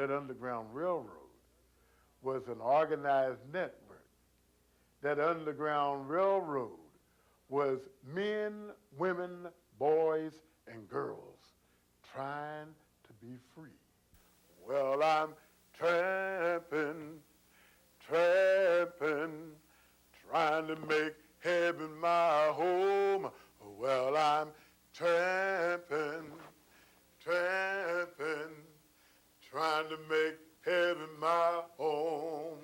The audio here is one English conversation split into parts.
that Underground Railroad was an organized network. That Underground Railroad was men, women, boys, and girls trying to be free. Well, I'm tramping, trying to make heaven my home. Well, I'm tramping, trying to make heaven my home.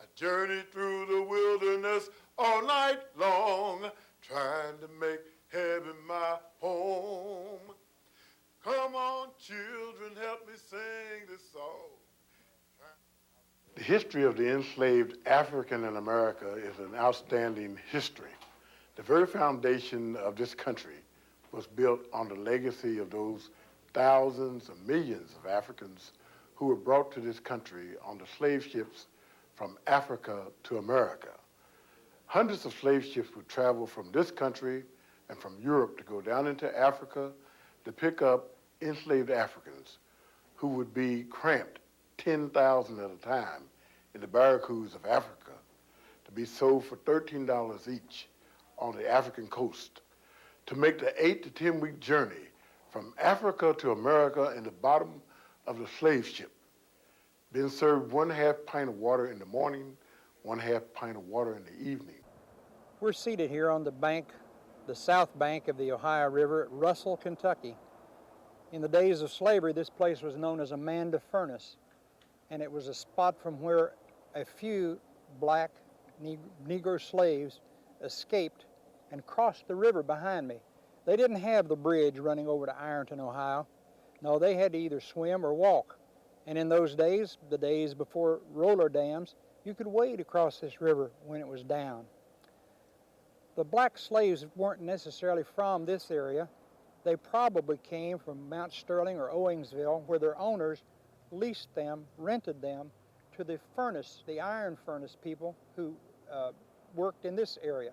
I journeyed through the wilderness all night long, trying to make heaven my home. Come on, children, help me sing this song. The history of the enslaved African in America is an outstanding history. The very foundation of this country was built on the legacy of those thousands of millions of Africans who were brought to this country on the slave ships from Africa to America. Hundreds of slave ships would travel from this country and from Europe to go down into Africa to pick up enslaved Africans who would be cramped 10,000 at a time in the barracoons of Africa to be sold for $13 each on the African coast to make the 8 to 10 week journey from Africa to America in the bottom of the slave ship, being served 1/2 pint of water in the morning, 1/2 pint of water in the evening. We're seated here on the bank, the south bank of the Ohio River at Russell, Kentucky. In the days of slavery, this place was known as Amanda Furnace, and it was a spot from where a few black Negro slaves escaped and crossed the river behind me. They didn't have the bridge running over to Ironton, Ohio. No, they had to either swim or walk. And in those days, the days before roller dams, you could wade across this river when it was down. The black slaves weren't necessarily from this area. They probably came from Mount Sterling or Owingsville, where their owners leased them, rented them to the furnace, the iron furnace people who worked in this area.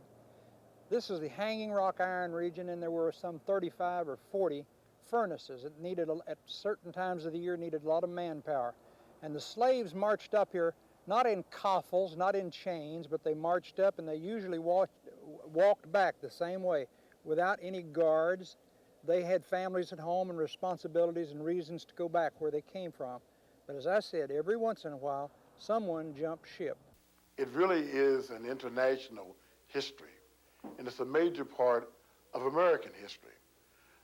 This is the Hanging Rock Iron region, and there were some 35 or 40 furnaces. It needed, at certain times of the year, needed a lot of manpower. And the slaves marched up here, not in coffles, not in chains, but they marched up, and they usually walked back the same way, without any guards. They had families at home and responsibilities and reasons to go back where they came from. But as I said, every once in a while, someone jumped ship. It really is an international history, and it's a major part of American history.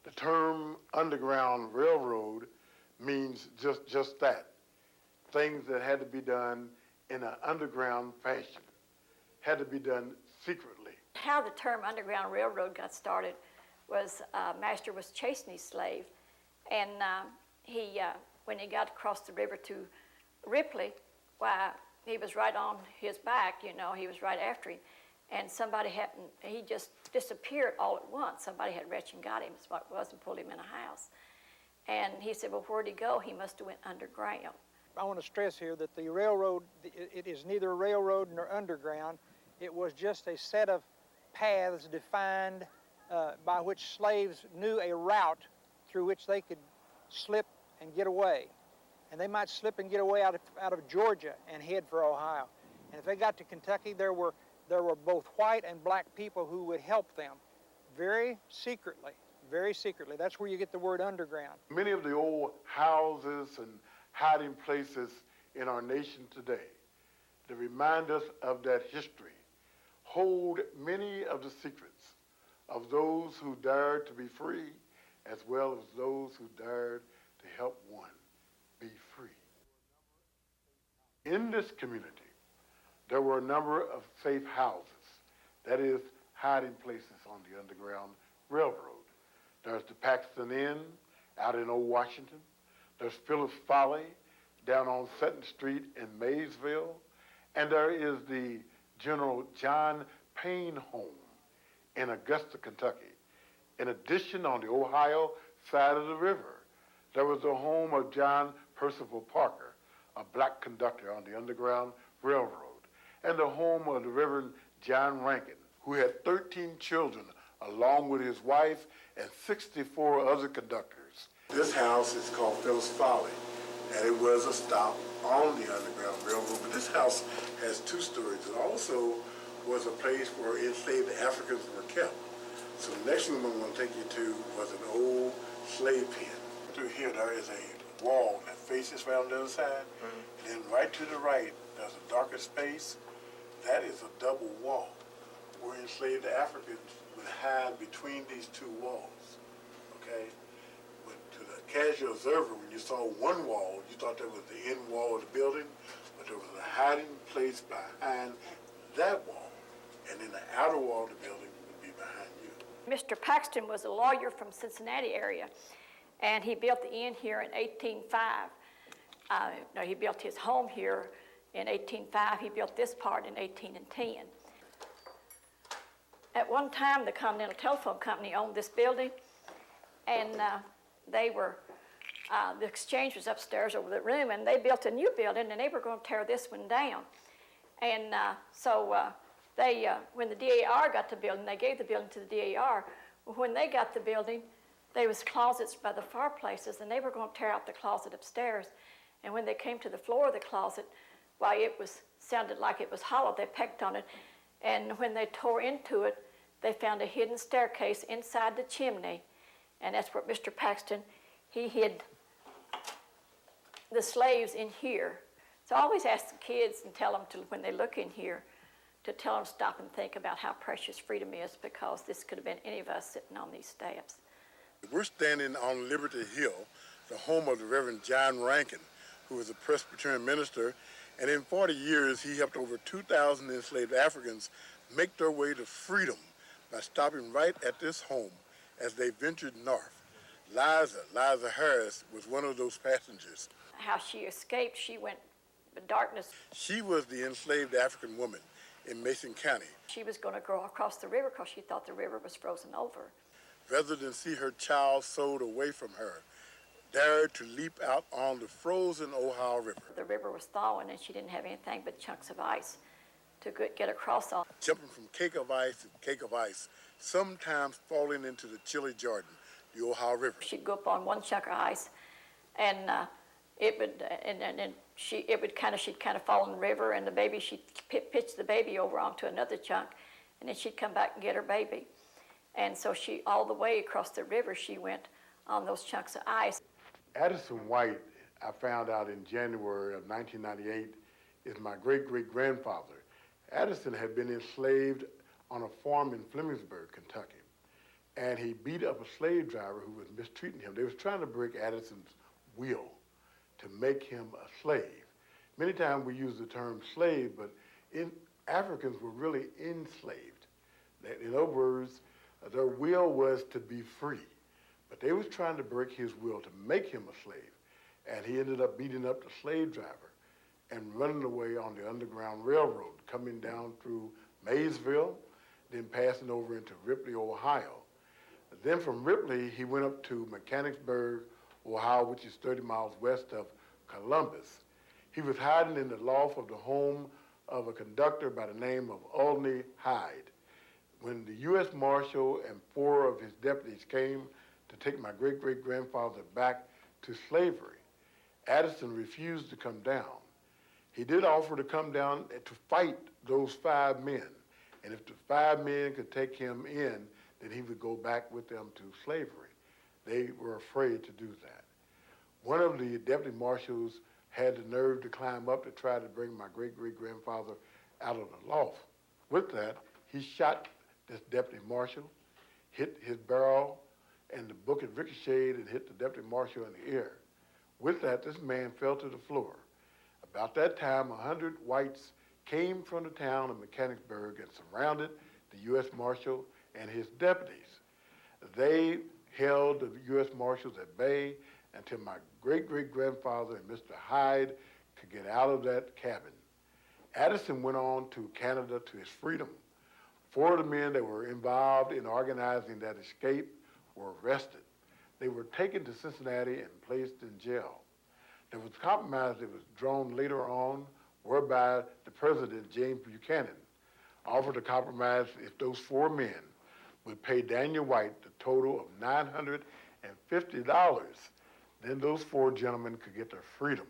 The term Underground Railroad means just that. Things that had to be done in an underground fashion, had to be done secretly. How the term Underground Railroad got started was master was chasing his slave, and when he got across the river to Ripley, why, he was right on his back, you know, he was right after him, and he just disappeared all at once. Somebody had reached and got him, is what it was, and pulled him in a house. And he said, well, where'd he go? He must have went underground. I want to stress here that the railroad, it is neither railroad nor underground. It was just a set of paths defined by which slaves knew a route through which they could slip and get away. And they might slip and get away out of Georgia and head for Ohio. And if they got to Kentucky, there were both white and black people who would help them very secretly, very secretly. That's where you get the word underground. Many of the old houses and hiding places in our nation today that remind us of that history hold many of the secrets of those who dared to be free, as well as those who dared to help one be free. In this community, there were a number of safe houses, that is, hiding places on the Underground Railroad. There's the Paxton Inn out in Old Washington. There's Phillips Folly down on Sutton Street in Maysville. And there is the General John Payne home in Augusta, Kentucky. In addition, on the Ohio side of the river, there was the home of John Percival Parker, a black conductor on the Underground Railroad, and the home of the Reverend John Rankin, who had 13 children along with his wife and 64 other conductors. This house is called Phillips Folly, and it was a stop on the Underground Railroad. But this house has two stories. It also was a place where enslaved Africans were kept. So the next room I'm going to take you to was an old slave pen. Through here there is a wall that faces around the other side, and then right to the right there's a darker space. That is a double wall where enslaved Africans would hide between these two walls, okay? But to the casual observer, when you saw one wall, you thought that was the end wall of the building, but there was a hiding place behind that wall, and then the outer wall of the building would be behind you. Mr. Paxton was a lawyer from Cincinnati area, and he built the inn here in 1805. No, he built his home here in 1805. He built this part in 1810. At one time, the Continental Telephone Company owned this building, and the exchange was upstairs over the room, and they built a new building, and they were going to tear this one down. And when the DAR got the building, they gave the building to the DAR. When they got the building, there was closets by the fireplaces, and they were going to tear out the closet upstairs. And when they came to the floor of the closet, why, it sounded like it was hollow. They pecked on it, and when they tore into it, they found a hidden staircase inside the chimney, and that's where Mr. Paxton, he hid the slaves in here. So I always ask the kids and tell them when they look in here, to tell them stop and think about how precious freedom is, because this could have been any of us sitting on these steps. We're standing on Liberty Hill, the home of the Reverend John Rankin, who was a Presbyterian minister, and in 40 years he helped over 2,000 enslaved Africans make their way to freedom by stopping right at this home as they ventured north. Liza Harris was one of those passengers. How she escaped, she went the darkness. She was the enslaved African woman in Mason County. She was going to go across the river because she thought the river was frozen over. Rather than see her child sold away from her, dared to leap out on the frozen Ohio River. The river was thawing, and she didn't have anything but chunks of ice to get across on. Jumping from cake of ice to cake of ice, sometimes falling into the chilly Jordan, the Ohio River. She'd go up on one chunk of ice, and she'd kind of fall in the river, and the baby, she'd pitch the baby over onto another chunk, and then she'd come back and get her baby. And so all the way across the river, she went on those chunks of ice. Addison White, I found out in January of 1998, is my great-great-grandfather. Addison had been enslaved on a farm in Flemingsburg, Kentucky, and he beat up a slave driver who was mistreating him. They was trying to break Addison's will to make him a slave. Many times we use the term slave, but Africans were really enslaved. In other words, their will was to be free, but they was trying to break his will to make him a slave, and he ended up beating up the slave driver and running away on the Underground Railroad, coming down through Maysville, then passing over into Ripley, Ohio. Then from Ripley, he went up to Mechanicsburg, Ohio, which is 30 miles west of Columbus. He was hiding in the loft of the home of a conductor by the name of Olney Hyde. When the U.S. Marshal and 4 of his deputies came to take my great-great-grandfather back to slavery, Addison refused to come down. He did offer to come down to fight those 5 men, and if the 5 men could take him in, then he would go back with them to slavery. They were afraid to do that. One of the deputy marshals had the nerve to climb up to try to bring my great-great-grandfather out of the loft. With that, he shot this deputy marshal, hit his barrel, and the book had ricocheted and hit the deputy marshal in the ear. With that, this man fell to the floor. About that time, 100 whites came from the town of Mechanicsburg and surrounded the U.S. Marshal and his deputies. They held the U.S. Marshals at bay until my great-great-grandfather and Mr. Hyde could get out of that cabin. Addison went on to Canada to his freedom. 4 of the men that were involved in organizing that escape were arrested. They were taken to Cincinnati and placed in jail. There was a compromise that was drawn later on, whereby the president, James Buchanan, offered a compromise if those 4 men would pay Daniel White the total of $950 Then those 4 gentlemen could get their freedom.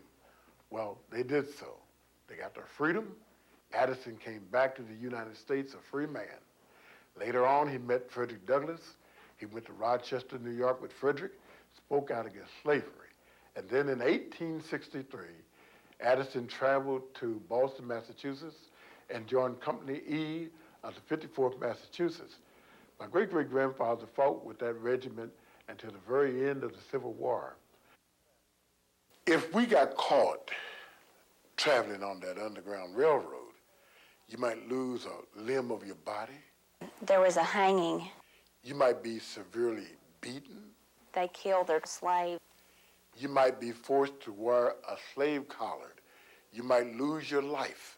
Well, they did so. They got their freedom. Addison came back to the United States a free man. Later on, he met Frederick Douglass. He went to Rochester, New York with Frederick, spoke out against slavery. And then in 1863, Addison traveled to Boston, Massachusetts, and joined Company E of the 54th Massachusetts. My great-great-grandfather fought with that regiment until the very end of the Civil War. If we got caught traveling on that Underground Railroad, you might lose a limb of your body. There was a hanging. You might be severely beaten. They killed their slave. You might be forced to wear a slave collar. You might lose your life.